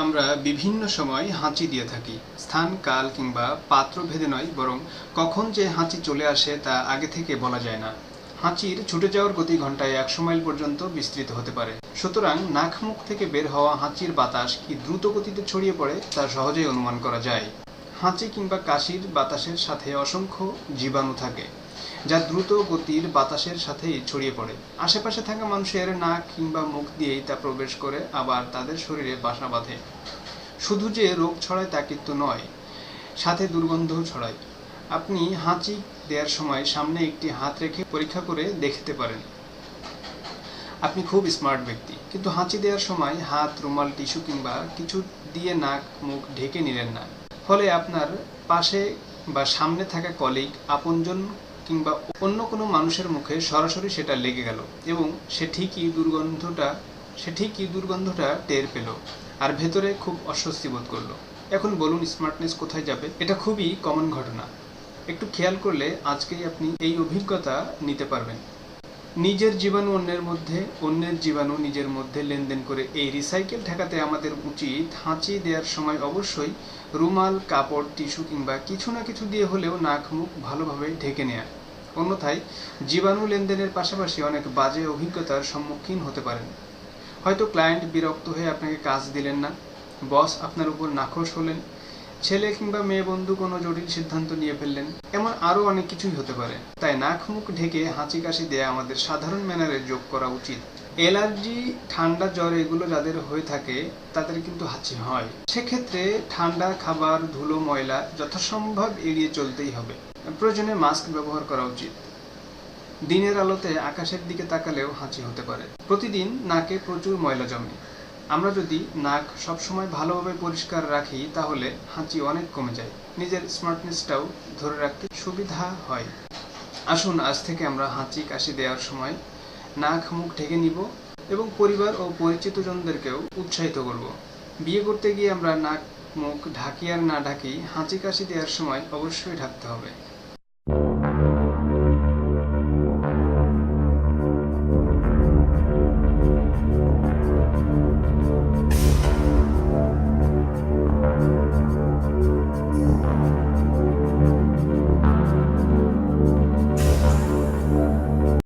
আমরা বিভিন্ন সময় হাঁচি দিয়ে থাকি। স্থান, কাল কিংবা পাত্র ভেদে নয়, বরং কখন যে হাঁচি চলে আসে তা আগে থেকে বলা যায় না। হাঁচির ছুটে যাওয়ার গতি ঘন্টায় 100 মাইল পর্যন্ত বিস্তৃত হতে পারে। সুতরাং নাক মুখ থেকে বের হওয়া হাঁচির বাতাস কি দ্রুত গতিতে ছড়িয়ে পড়ে তা সহজেই অনুমান করা যায়। হাঁচি কিংবা কাশির বাতাসের সাথে অসংখ্য জীবাণু থাকে, যা দ্রুত গতির বাতাসের সাথেই ছড়িয়ে পড়ে। আশেপাশে থাকা মানুষের নাক কিংবা মুখ দিয়েই তা প্রবেশ করে, আবার তাদের শরীরে বাসা বাঁধে। শুধু যে রোগ ছড়ায় তা কিন্তু নয়, সাথে দুর্গন্ধও ছড়ায়। আপনি হাঁচি দেওয়ার সময় সামনে একটি হাত রেখে পরীক্ষা করে দেখতে পারেন। আপনি খুব স্মার্ট ব্যক্তি, কিন্তু হাঁচি দেওয়ার সময় হাত, রুমাল, টিস্যু কিংবা কিছু দিয়ে নাক মুখ ঢেকে নিলেন না। ফলে আপনার পাশে বা সামনে থাকা কলিগ, আপনজন কিংবা অন্য কোনো মানুষের মুখে সরাসরি সেটা লেগে গেল এবং সে ঠিকই দুর্গন্ধটা টের পেল আর ভেতরে খুব অস্বস্তি বোধ করলো। এখন বলুন, স্মার্টনেস কোথায় যাবে? এটা খুবই কমন ঘটনা। একটু খেয়াল করলে আজকেই আপনি এই অভিজ্ঞতা নিতে পারবেন। নিজের জীবাণু অন্যের মধ্যে, অন্যের জীবাণু নিজের মধ্যে লেনদেন করে এই রিসাইকেল ঠেকাতে আমাদের উচিত হাঁচি দেওয়ার সময় অবশ্যই রুমাল, কাপড়, টিস্যু কিংবা কিছু না কিছু দিয়ে হলেও নাক মুখ ভালোভাবে ঢেকে নেয়া। অন্যথায় জীবাণু লেনদেনের পাশাপাশি অনেক বাজে অভিজ্ঞতার সম্মুখীন হতে পারেন। হয়তো ক্লায়েন্ট বিরক্ত হয়ে আপনাকে কাজ দিলেন না, বস আপনার উপর নাখোশ হলেন, ছেলে কিংবা মেয়ে বন্ধু কোনো জটিল সিদ্ধান্ত নিয়ে ফেললেন, এমন আরও অনেক কিছুই হতে পারে। তাই নাক মুখ ঢেকে হাঁচি কাশি দেয়া আমাদের সাধারণ ম্যানারে যোগ করা উচিত। অ্যালার্জি, ঠান্ডা, জ্বর এগুলো যাদের হয়ে থাকে তাদের কিন্তু হাঁচি হয়। সেক্ষেত্রে ঠান্ডা খাবার, ধুলো, ময়লা যথাসম্ভব এড়িয়ে চলতেই হবে। প্রয়োজনে মাস্ক ব্যবহার করা উচিত। দিনের আলোতে আকাশের দিকে তাকালেও হাঁচি হতে পারে। প্রতিদিন নাকে প্রচুর ময়লা জমে। আমরা যদি নাক সবসময় ভালোভাবে পরিষ্কার রাখি তাহলে হাঁচি অনেক কমে যায়, নিজের স্মার্টনেসটাও ধরে রাখতে সুবিধা হয়। আসুন আজ থেকে আমরা হাঁচি কাশি দেওয়ার সময় নাক মুখ ঢেকে নিব এবং পরিবার ও পরিচিতজনদেরকেও উৎসাহিত করব। বিয়ে করতে গিয়ে আমরা নাক মুখ ঢাকি আর না ঢাকি, হাঁচি কাশি দেওয়ার সময় অবশ্যই ঢাকতে হবে।